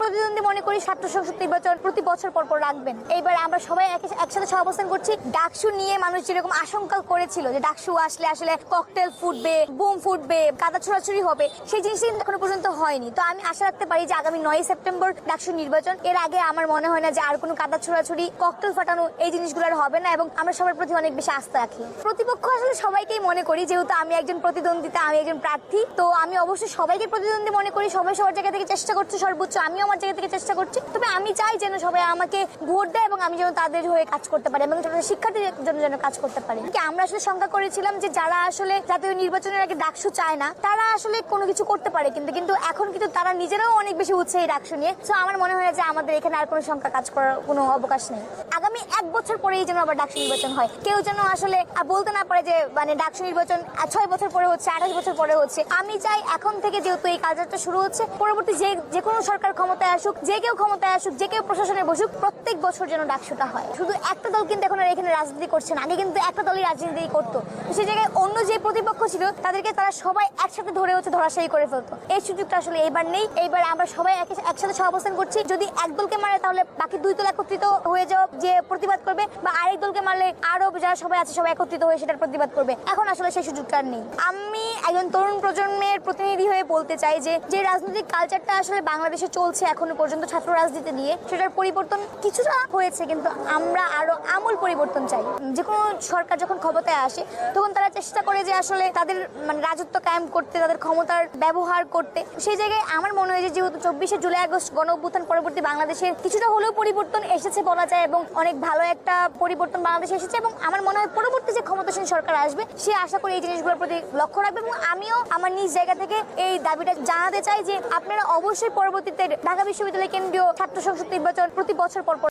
প্রতিদ্বন্দ্বী মনে করি ছাত্র সংসদ নির্বাচন প্রতি বছর পর পর রাখবেন। এইবার আমরা সবাই একসাথে সহাবস্থান করছি। ডাকসু নিয়ে মানুষ যেরকম আশঙ্কা করেছিল যে ডাকসু আসলে আসলে ককটেল ফুটবে, বুম ফুটবে, কাদা ছোড়াছুড়ি হবে, সেই জিনিসটা কিন্তু এখনো পর্যন্ত হয়নি। তো আমি আশা রাখতে পারি যে আগামী 9 সেপ্টেম্বর ডাকসু নির্বাচন, এর আগে আমার মনে হয় না যে আর কোনো কাদা ছোড়াছুড়ি, ককটেল ফাটানো এই জিনিসগুলো আর হবে না, এবং আমরা সবার প্রতি অনেক বেশি আস্থা রাখি। প্রতিপক্ষ আসলে সবাইকেই মনে করি, যেহেতু আমি একজন প্রতিদ্বন্দ্বিতা, আমি একজন প্রার্থী, তো আমি অবশ্যই সবাইকে প্রতিদ্বন্দ্বী মনে করি। সবাই সবার জায়গা থেকে চেষ্টা করছে সর্বোচ্চ, আমিও আমার জায়গা থেকে চেষ্টা করছি। তবে আমি চাই যেন সবাই আমাকে ভোট দেয় এবং আমি যেন তাদের হয়ে কাজ করতে পারি এবং শিক্ষার্থীদের জন্য যেন কাজ করতে পারি। আমরা আসলে শঙ্কা করেছিলাম যে যারা আসলে জাতীয় নির্বাচনের আগে ডাকসু চায় না তারা আসলে কোনো কিছু করতে পারে, কিন্তু এখন কিন্তু তারা নিজেরাও অনেক বেশি উৎসাহী ডাকসু নিয়ে। তো আমার মনে হয় যে আমাদের এখানে আর কোনো শঙ্কা কাজ করার কোনো অবকাশ নেই। আগামী 1 বছর পরেই যেন আবার ডাকসু নির্বাচন হয়, কেউ যেন আসলে বলতে না পারে যে মানে ডাকসু নির্বাচন 6 বছর পরে হচ্ছে, 28 বছর পরে হচ্ছে। আমি চাই এখন থেকে, যেহেতু এই কাজটা শুরু হচ্ছে, পরবর্তী যে কোনো সরকার ক্ষমতায় আসুক, যে কেউ ক্ষমতায় আসুক, যে কেউ প্রশাসনে বসুক, প্রত্যেক বছর যেন ডাকসুটা হয়। শুধু একটা দল কিন্তু এখন আর এখানে রাজনীতি করছে না, আগে কিন্তু একটা দলই রাজনীতি করতো। সেই জায়গায় অন্য যে প্রতিপক্ষ ছিল তাদেরকে তারা সবাই একসাথে ধরে ধরাশায়ী করে ফেলতো। এই সুযোগটা আসলে এইবার নেই। এইবার আমরা সবাই একসাথে সহাবস্থান করছি। যদি এক দলকে মারে তাহলে বাকি 2 দল একত্রিত হয়ে যাওয়া যে প্রতিবাদ করবে, বা আরেক দলকে মারলে আরো যারা সবাই আছে সবাই একত্রিত হয়ে সেটার প্রতিবাদ করবে। এখন আসলে সেই সুযোগটা নেই। আমি একজন তরুণ প্রজন্মের প্রতিনিধি হয়ে বলতে চাই যে রাজনৈতিক কালচারটা আসলে বাংলাদেশে চলছে এখনো পর্যন্ত ছাত্র রাজনীতি নিয়ে, সেটার পরিবর্তন কিছুটা হয়েছে, কিন্তু আমরা আরো আমূল পরিবর্তন চাই। যে কোনো সরকার যখন ক্ষমতায় আসে তখন তারা চেষ্টা করে যে আসলে তাদের মানে রাজত্ব কায়েম করতে, তাদের ক্ষমতার ব্যবহার করতে। সেই জায়গায় আমার মনে হয় যে যেহেতু 24শে জুলাই আগস্ট গণ অভ্যুত্থান পরবর্তী বাংলাদেশের কিছুটা হলেও পরিবর্তন এসেছে বলা যায়, এবং অনেক ভালো একটা পরিবর্তন বাংলাদেশে এসেছে, এবং আমার মনে হয় পরবর্তী যে ক্ষমতাসীন সরকার আসবে সে আশা করি এই জিনিসগুলোর প্রতি লক্ষ্য রাখবে। এবং আমিও আমার নিজ জায়গা থেকে এই দাবিটা জানাতে চাই যে আপনারা অবশ্যই পরবর্তীতে ঢাকা বিশ্ববিদ্যালয় কেন্দ্রীয় ছাত্র সংসদ নির্বাচন প্রতি বছর পর